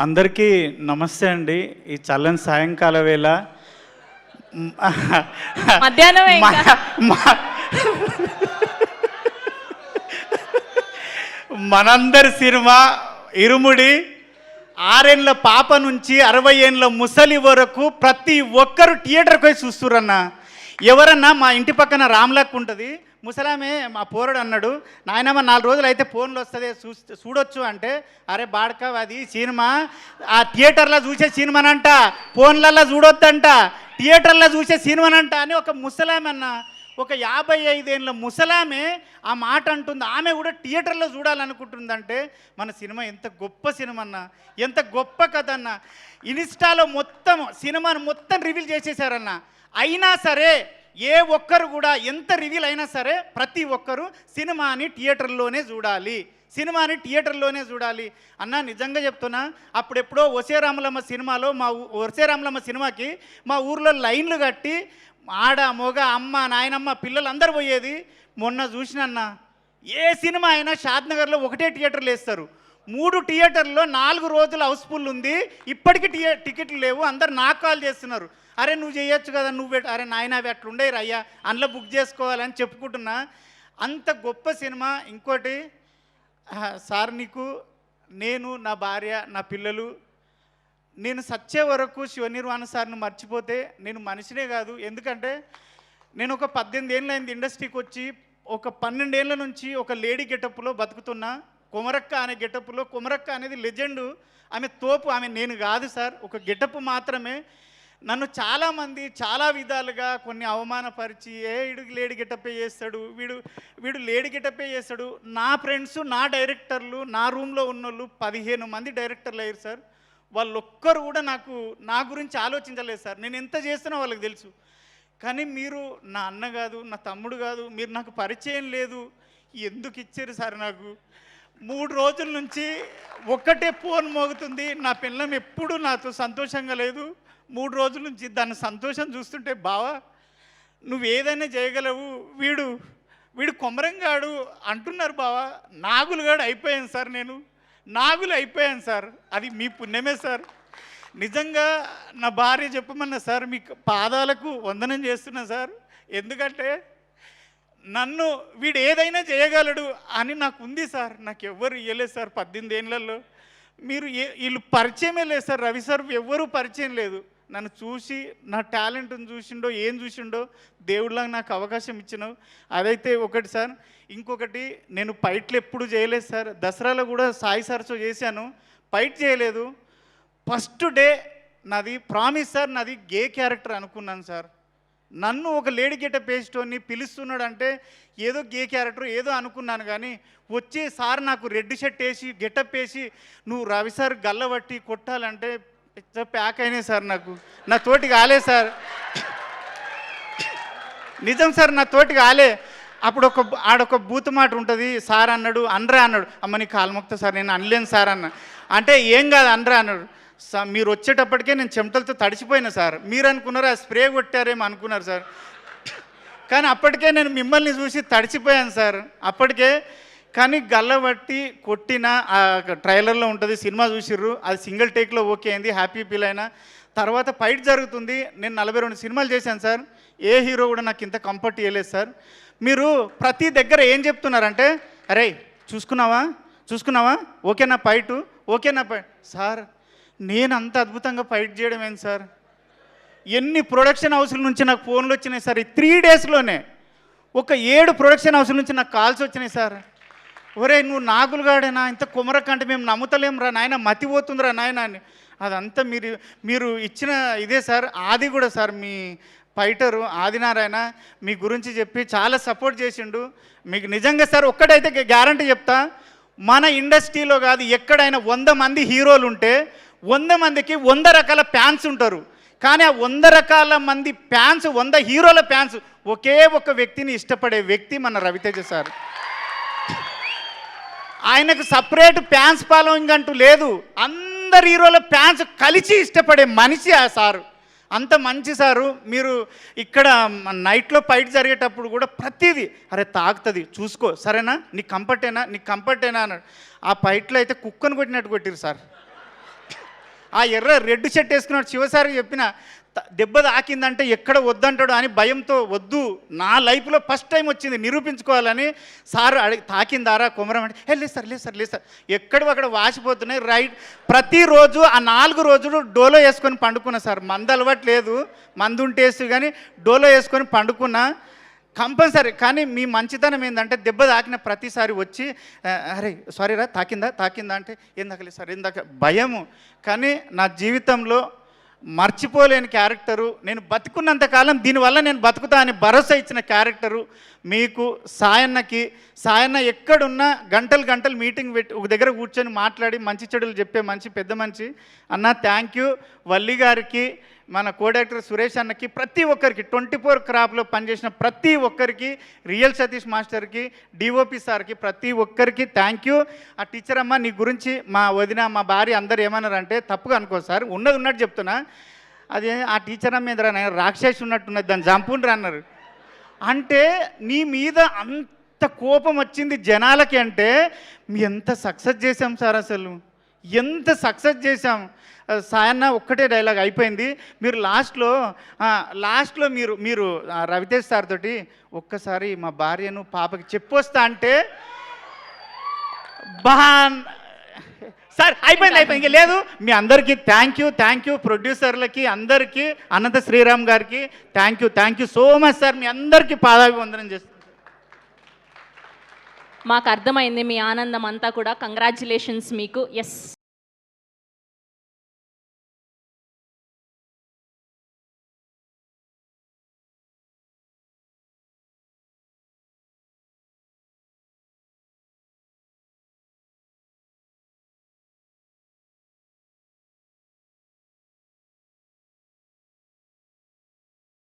అందరికీ నమస్తే అండి. ఈ చల్లని సాయంకాల వేళ మధ్యాహ్నం మనందరి సినిమా ఇరుముడి 6 ఏళ్ళ పాప నుంచి 60 ఏళ్ళ ముసలి వరకు ప్రతి ఒక్కరు థియేటర్కి పోయి చూస్తురన్న. ఎవరన్నా మా ఇంటి పక్కన రామ్లక్ ఉంటుంది, ముసలామే మా పోరడు అన్నాడు, నాయనమ్మ 4 రోజులు అయితే ఫోన్లో వస్తుంది చూడొచ్చు అంటే, అరే బాడక అది సినిమా ఆ థియేటర్లో చూసే సినిమానంట, ఫోన్లలో చూడొద్దంట, థియేటర్లో చూసే సినిమానంట అని ఒక ముసలామె అన్న, ఒక 55 ఏళ్ళ ముసలామే ఆ మాట అంటుంది. ఆమె కూడా థియేటర్లో చూడాలనుకుంటుందంటే మన సినిమా ఎంత గొప్ప సినిమా అన్న, ఎంత గొప్ప కథ అన్న. ఇన్స్టాలో మొత్తం సినిమాను మొత్తం రివీల్ చేసేసారన్న. అయినా సరే ఏ ఒక్కరు కూడా ఎంత రివీల్ అయినా సరే ప్రతి ఒక్కరు సినిమాని థియేటర్లోనే చూడాలి, సినిమాని థియేటర్లోనే చూడాలి అన్న. నిజంగా చెప్తున్నా, అప్పుడెప్పుడో ఒసే రామలమ్మ సినిమాలో ఒసే రామలమ్మ సినిమాకి మా ఊర్లో లైన్లు కట్టి ఆడ మొగ అమ్మ నాయనమ్మ పిల్లలందరూ పోయేది. మొన్న చూసినన్నా ఏ సినిమా అయినా షాద్నగర్లో ఒకటే థియేటర్లు వేస్తారు, 3 థియేటర్లో 4 రోజులు హౌస్ఫుల్ ఉంది. ఇప్పటికీ టికెట్లు లేవు. అందరు నాకు కాల్ చేస్తున్నారు, అరే నువ్వు చేయొచ్చు కదా, అరే నాయన అవి అట్లుండేరు అయ్యా, అందులో బుక్ చేసుకోవాలని చెప్పుకుంటున్నా. అంత గొప్ప సినిమా. ఇంకోటి సార్, నీకు నేను నా భార్య నా పిల్లలు నేను సచ్చే వరకు శివనిర్వాణ సార్ను మర్చిపోతే నేను మనిషినే కాదు. ఎందుకంటే నేను ఒక 18 ఏళ్ళు అయింది ఇండస్ట్రీకి వచ్చి, ఒక 12 ఏళ్ళ నుంచి ఒక లేడీ గెటప్లో బతుకుతున్నా. కొమరక్క అనే గెటప్లో, కొమరక్క అనేది లెజెండు, ఆమె తోపు, ఆమె నేను కాదు సార్, ఒక గెటప్ మాత్రమే. నన్ను చాలామంది చాలా విధాలుగా కొన్ని అవమానపరిచి, వీడు లేడీ గెటప్పే చేస్తాడు, వీడు లేడీ గెటప్పే చేస్తాడు. నా ఫ్రెండ్స్ నా డైరెక్టర్లు నా రూమ్లో ఉన్నోళ్ళు 15 మంది డైరెక్టర్లు అయ్యారు సార్. వాళ్ళొక్కరు కూడా నా గురించి ఆలోచించలేదు సార్. నేను ఎంత చేస్తున్నా వాళ్ళకి తెలుసు. కానీ మీరు నా అన్న కాదు, నా తమ్ముడు కాదు, మీరు నాకు పరిచయం లేదు, ఎందుకు ఇచ్చారు సార్? నాకు 3 రోజుల నుంచి ఒక్కటే ఫోన్ మోగుతుంది. నా పిల్లం ఎప్పుడు నాతో సంతోషంగా లేదు. 3 రోజుల నుంచి దాని సంతోషం చూస్తుంటే, బావా నువ్వు ఏదైనా చేయగలవు, వీడు కొమరంగాడు అంటున్నారు బావా. నాగులుగాడు అయిపోయాను సార్, నేను నాగులు అయిపోయాను సార్. అది మీ పుణ్యమే సార్. నిజంగా నా భార్య చెప్పమన్నా సార్, మీ పాదాలకు వందనం చేస్తున్నా సార్. ఎందుకంటే నన్ను వీడు ఏదైనా చేయగలడు అని నాకు ఉంది సార్. నాకు ఎవ్వరు ఇవ్వలేదు సార్ 18 ఏళ్ళల్లో. వీళ్ళు పరిచయమే లేదు సార్. రవి సార్ ఎవ్వరూ పరిచయం లేదు. నన్ను చూసి నా టాలెంట్ని చూసిండో ఏం చూసిండో దేవుడిలాగా నాకు అవకాశం ఇచ్చినావు. అదైతే ఒకటి సార్. ఇంకొకటి, నేను ఫైట్లు ఎప్పుడు చేయలేదు సార్. దసరాలో కూడా సాయి సార్తో చేశాను, ఫైట్ చేయలేదు. ఫస్ట్ డే నాది ప్రామిస్ సార్, నాది గే క్యారెక్టర్ అనుకున్నాను సార్. నన్ను ఒక లేడీ గెటప్ వేసేటోని పిలుస్తున్నాడు అంటే ఏదో గే క్యారెక్టర్ ఏదో అనుకున్నాను. కానీ వచ్చే సార్ నాకు రెడ్ షర్ట్ వేసి గెటప్ వేసి నువ్వు రవి సార్ గల్లబట్టి కొట్టాలంటే ప్యాక్ అయినాయి సార్. నా తోటి కాలే సార్, నిజం సార్, నా తోటి కాలే. అప్పుడు ఆడొక బూత్ మాట ఉంటుంది, సార్ అన్నాడు అనరా అన్నాడు. అమ్మ నీ కాలుమొక్త సార్, నేను అనలేను సార్ అన్న. అంటే ఏం కాదు అనరా అన్నాడు. మీరు వచ్చేటప్పటికే నేను చెమటలతో తడిచిపోయినా సార్. మీరు అనుకున్నారు ఆ స్ప్రే కొట్టారేమో అనుకున్నారు సార్. కానీ అప్పటికే నేను మిమ్మల్ని చూసి తడిచిపోయాను సార్ అప్పటికే. కానీ గల్లబట్టి కొట్టిన ట్రైలర్లో ఉంటుంది, సినిమా చూసిర్రు, అది సింగిల్ టేక్లో ఓకే అయింది, హ్యాపీ ఫీల్ అయినా. తర్వాత ఫైట్ జరుగుతుంది. నేను 42 సినిమాలు చేశాను సార్. ఏ హీరో కూడా నాకు ఇంత కంఫర్ట్ ఇవ్వలేదు సార్. మీరు ప్రతి దగ్గర ఏం చెప్తున్నారంటే, అరే చూసుకున్నావా ఓకేనా ఫైటు, ఓకేనా ఫైట్ సార్. నేను అంత అద్భుతంగా ఫైట్ చేయడం ఏంటి సార్? ఎన్ని ప్రొడక్షన్ హౌస్ల నుంచి నాకు ఫోన్లు వచ్చినాయి సార్. ఈ 3 డేస్లోనే ఒక 7 ప్రొడక్షన్ హౌస్ల నుంచి నాకు కాల్స్ వచ్చినాయి సార్. ఒరే నువ్వు నాగులుగాడేనా, ఇంత కుమరకంటే మేము నమ్ముతలేం రా నాయన, మతిపోతుందిరా నాయన అని. అదంతా మీరు ఇచ్చిన ఇదే సార్. ఆది కూడా సార్, మీ ఫైటరు ఆదినారాయణ మీ గురించి చెప్పి చాలా సపోర్ట్ చేసిండు. మీకు నిజంగా సార్ ఒక్కటైతే గ్యారంటీ చెప్తా, మన ఇండస్ట్రీలో కాదు ఎక్కడైనా 100 మంది హీరోలు ఉంటే 100 మందికి 100 రకాల ఫ్యాన్స్ ఉంటారు. కానీ ఆ 100 రకాల మంది ఫ్యాన్స్, 100 హీరోల ఫ్యాన్స్ ఒకే ఒక వ్యక్తిని ఇష్టపడే వ్యక్తి మన రవితేజ సార్. ఆయనకు సపరేట్ ఫ్యాన్స్ ఫాలోయింగ్ అంటూ లేదు, అందరు హీరోల ఫ్యాన్స్ కలిసి ఇష్టపడే మనిషి ఆ సారు. అంత మంచి సారు. మీరు ఇక్కడ నైట్లో ఫైట్ జరిగేటప్పుడు కూడా ప్రతిదీ అరే తాగుతుంది చూసుకో, సరేనా, నీకు కంఫర్టేనా అన్నాడు. ఆ ఫైట్లో అయితే కుక్కను కొట్టినట్టు కొట్టిరు సార్. ఆ ఎర్ర రెడ్ షర్ట్ వేసుకున్నాడు శివసారికి చెప్పిన దెబ్బ తాకిందంటే ఎక్కడ వద్దంటాడు అని భయంతో వద్దు, నా లైఫ్లో ఫస్ట్ టైం వచ్చింది నిరూపించుకోవాలని సార్ తాకిందారా కొమరం అంటే లేదు సార్ లేదు సార్ లేదు సార్, ఎక్కడక్కడ వాసిపోతున్నాయి రైట్. ప్రతిరోజు ఆ 4 రోజులు డోలో వేసుకొని పండుకున్నా సార్, మందు అలవాటు లేదు, మందు ఉంటేసి కానీ డోలో వేసుకొని పండుకున్నా కంపల్సరీ. కానీ మీ మంచితనం ఏంటంటే దెబ్బ తాకిన ప్రతిసారి వచ్చి అరే సారీ రా తాకిందా అంటే ఏందాకలేదు సార్ ఏందాక భయము. కానీ నా జీవితంలో మర్చిపోలేని క్యారెక్టరు, నేను బతుకున్నంతకాలం దీనివల్ల నేను బతుకుతా అని భరోసా ఇచ్చిన క్యారెక్టరు మీకు సాయన్న ఎక్కడున్నా గంటలు మీటింగ్ పెట్టి ఒక దగ్గర కూర్చొని మాట్లాడి మంచి చెడులు చెప్పే పెద్ద మనిషి అన్న. Thank you. వల్లి గారికి, మన కోడైరెక్టర్ సురేష్ అన్నకి, ప్రతి ఒక్కరికి 24 క్రాప్లో పనిచేసిన ప్రతి ఒక్కరికి, రియల్ సతీష్ మాస్టర్కి, డిఓపి సార్కి, ప్రతి ఒక్కరికి థ్యాంక్ యూ. ఆ టీచర్ అమ్మ నీ గురించి మా వదిన మా భార్య అందరు ఏమన్నారంటే తప్పుగా అనుకో సార్, ఉన్నట్టు చెప్తున్నా, అది ఆ టీచర్ అమ్మ మీద రాక్షసి ఉన్నట్టున్నది దాన్ని చంపుండ్రు అన్నారు. అంటే నీ మీద అంత కోపం వచ్చింది జనాలకి అంటే మీ ఎంత సక్సెస్ చేశాం సార్, అసలు ఎంత సక్సెస్ చేశాం. సాయన్న ఒక్కటే డైలాగ్ అయిపోయింది. మీరు లాస్ట్లో మీరు రవితేజ్ సార్ తోటి ఒక్కసారి మా భార్యను పాపకి చెప్పొస్తా అంటే సార్ అయిపోయింది ఇంకా లేదు. మీ అందరికీ థ్యాంక్ యూ ప్రొడ్యూసర్లకి అందరికీ, అనంత శ్రీరామ్ గారికి thank you so much sir. మీ అందరికీ పాదాభివందనం చేస్తున్నాను. మాకు అర్థమైంది మీ ఆనందం అంతా కూడా. కంగ్రాచ్యులేషన్స్ మీకు. ఎస్.